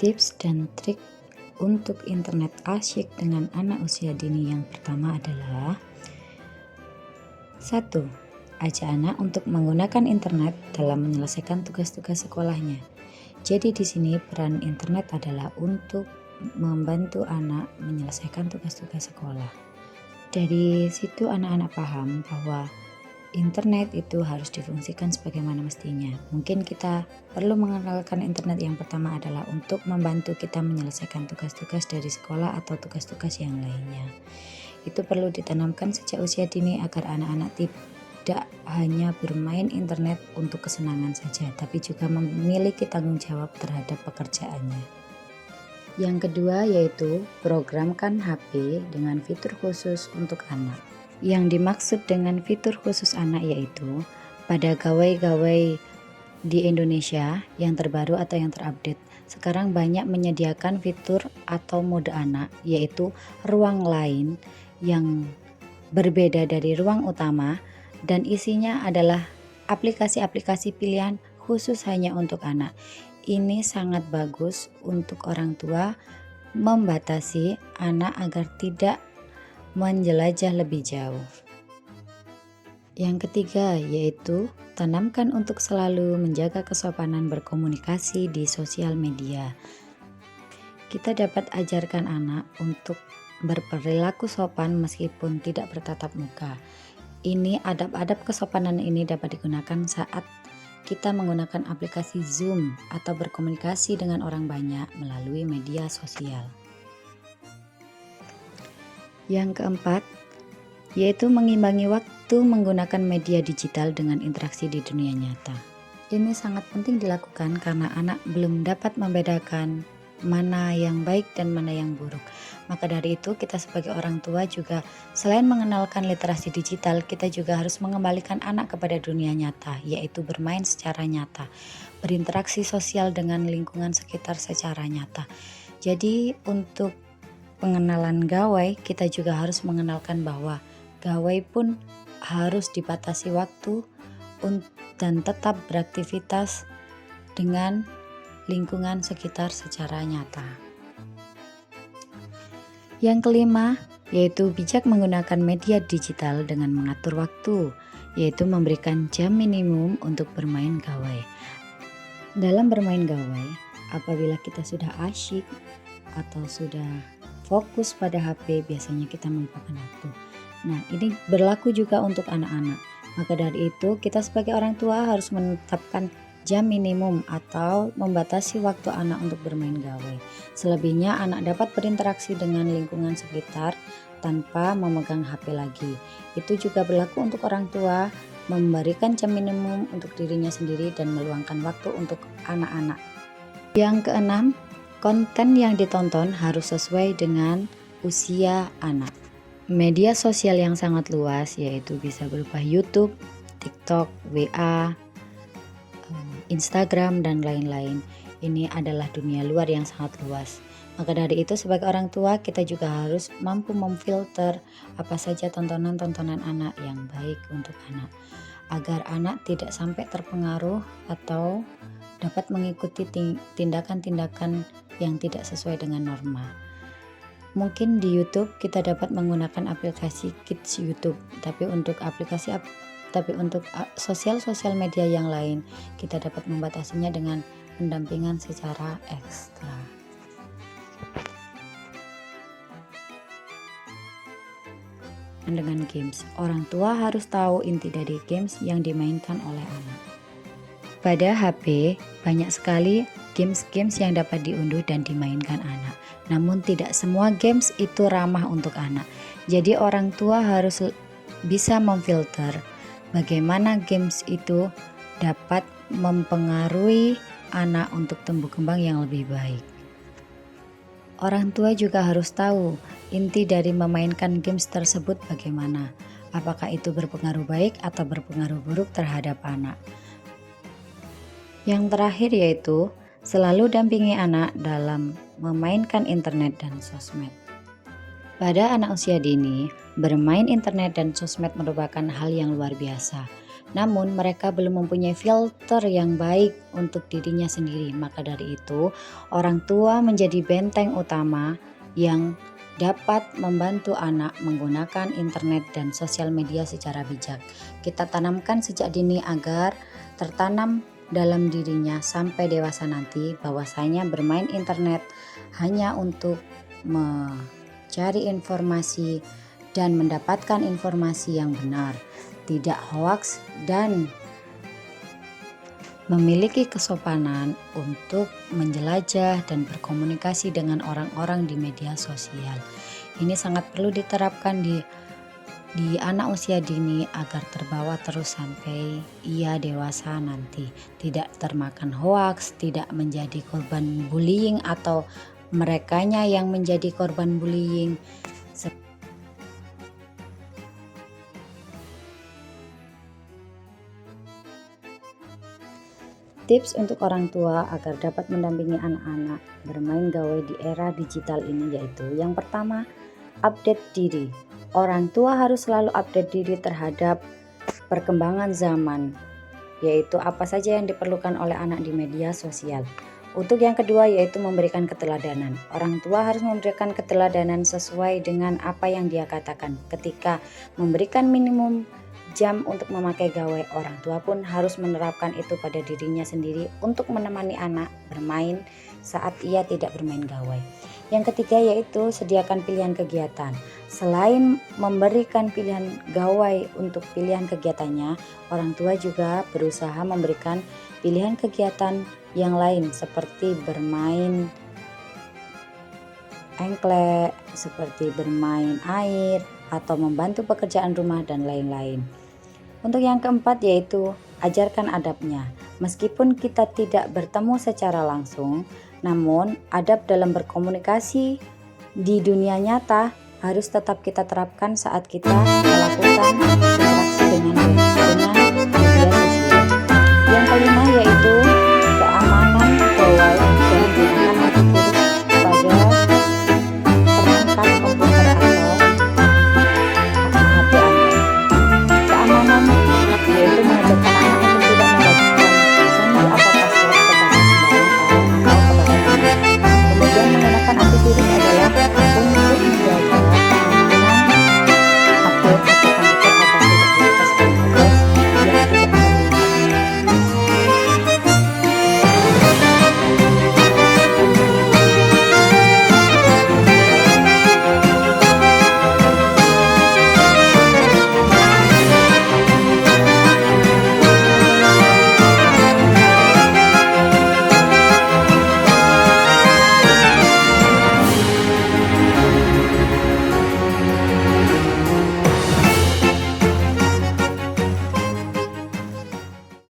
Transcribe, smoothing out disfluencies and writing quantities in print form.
Tips dan trik untuk internet asyik dengan anak usia dini yang pertama adalah 1. Ajak anak untuk menggunakan internet dalam menyelesaikan tugas-tugas sekolahnya. Jadi di sini peran internet adalah untuk membantu anak menyelesaikan tugas-tugas sekolah. Dari situ anak-anak paham bahwa internet itu harus difungsikan sebagaimana mestinya. Mungkin kita perlu mengenalkan internet yang pertama adalah untuk membantu kita menyelesaikan tugas-tugas dari sekolah atau tugas-tugas yang lainnya. Itu perlu ditanamkan sejak usia dini agar anak-anak tidak hanya bermain internet untuk kesenangan saja, tapi juga memiliki tanggung jawab terhadap pekerjaannya. Yang kedua yaitu programkan HP dengan fitur khusus untuk anak. Yang dimaksud dengan fitur khusus anak yaitu pada gawai-gawai di Indonesia yang terbaru atau yang terupdate, sekarang banyak menyediakan fitur atau mode anak, yaitu ruang lain yang berbeda dari ruang utama dan isinya adalah aplikasi-aplikasi pilihan khusus hanya untuk anak. Ini sangat bagus untuk orang tua membatasi anak agar tidak menjelajah lebih jauh. Yang ketiga yaitu tanamkan untuk selalu menjaga kesopanan berkomunikasi di sosial media. Kita dapat ajarkan anak untuk berperilaku sopan meskipun tidak bertatap muka. Ini adab-adab kesopanan ini dapat digunakan saat kita menggunakan aplikasi Zoom atau berkomunikasi dengan orang banyak melalui media sosial. Yang keempat, yaitu mengimbangi waktu menggunakan media digital dengan interaksi di dunia nyata. Ini sangat penting dilakukan karena anak belum dapat membedakan mana yang baik dan mana yang buruk. Maka dari itu kita sebagai orang tua juga selain mengenalkan literasi digital, kita juga harus mengembalikan anak kepada dunia nyata, yaitu bermain secara nyata, berinteraksi sosial dengan lingkungan sekitar secara nyata. Jadi untuk pengenalan gawai, kita juga harus mengenalkan bahwa gawai pun harus dibatasi waktu dan tetap beraktivitas dengan lingkungan sekitar secara nyata. Yang kelima, yaitu bijak menggunakan media digital dengan mengatur waktu, yaitu memberikan jam minimum untuk bermain gawai. Dalam bermain gawai, apabila kita sudah asyik atau sudah fokus pada HP, biasanya kita melupakan waktu. Nah, ini berlaku juga untuk anak-anak. Maka dari itu, kita sebagai orang tua harus menetapkan jam minimum atau membatasi waktu anak untuk bermain gawai. Selebihnya, anak dapat berinteraksi dengan lingkungan sekitar tanpa memegang HP lagi. Itu juga berlaku untuk orang tua, memberikan jam minimum untuk dirinya sendiri dan meluangkan waktu untuk anak-anak. Yang keenam, konten yang ditonton harus sesuai dengan usia anak. Media sosial yang sangat luas yaitu bisa berupa YouTube, TikTok, WA, Instagram, dan lain-lain. Ini adalah dunia luar yang sangat luas. Maka dari itu sebagai orang tua kita juga harus mampu memfilter apa saja tontonan-tontonan anak yang baik untuk anak, agar anak tidak sampai terpengaruh atau dapat mengikuti tindakan-tindakan yang tidak sesuai dengan norma. Mungkin di YouTube kita dapat menggunakan aplikasi Kids YouTube, tapi untuk sosial media yang lain kita dapat membatasinya dengan pendampingan secara ekstra. Dengan games, orang tua harus tahu inti dari games yang dimainkan oleh anak. Pada HP, banyak sekali games-games yang dapat diunduh dan dimainkan anak. Namun tidak semua games itu ramah untuk anak. Jadi orang tua harus bisa memfilter bagaimana games itu dapat mempengaruhi anak untuk tumbuh kembang yang lebih baik. Orang tua juga harus tahu inti dari memainkan games tersebut bagaimana. Apakah itu berpengaruh baik atau berpengaruh buruk terhadap anak. Yang terakhir yaitu selalu dampingi anak dalam memainkan internet dan sosmed. Pada anak usia dini, bermain internet dan sosmed merupakan hal yang luar biasa. namun mereka belum mempunyai filter yang baik untuk dirinya sendiri. Maka dari itu, orang tua menjadi benteng utama yang dapat membantu anak menggunakan internet dan sosial media secara bijak. Kita tanamkan sejak dini agar tertanam dalam dirinya sampai dewasa nanti bahwasanya bermain internet hanya untuk mencari informasi dan mendapatkan informasi yang benar, tidak hoaks, dan memiliki kesopanan untuk menjelajah dan berkomunikasi dengan orang-orang di media sosial. Ini sangat perlu diterapkan di anak usia dini agar terbawa terus sampai ia dewasa nanti, tidak termakan hoaks, tidak menjadi korban bullying atau merekanya yang menjadi korban bullying. Tips untuk orang tua agar dapat mendampingi anak-anak bermain gawai di era digital ini yaitu: yang pertama, update diri. Orang tua harus selalu update diri terhadap perkembangan zaman, yaitu apa saja yang diperlukan oleh anak di media sosial. Untuk yang kedua yaitu memberikan keteladanan. Orang tua harus memberikan keteladanan sesuai dengan apa yang dia katakan. Ketika memberikan minimum jam untuk memakai gawai, orang tua pun harus menerapkan itu pada dirinya sendiri untuk menemani anak bermain saat ia tidak bermain gawai. Yang ketiga yaitu sediakan pilihan kegiatan. Selain memberikan pilihan gawai untuk pilihan kegiatannya, orang tua juga berusaha memberikan pilihan kegiatan yang lain seperti bermain engklek, seperti bermain air, atau membantu pekerjaan rumah dan lain-lain. Untuk yang keempat yaitu ajarkan adabnya. Meskipun kita tidak bertemu secara langsung, namun adab dalam berkomunikasi di dunia nyata harus tetap kita terapkan saat kita melakukan interaksi dengan media sosial. Yang kelima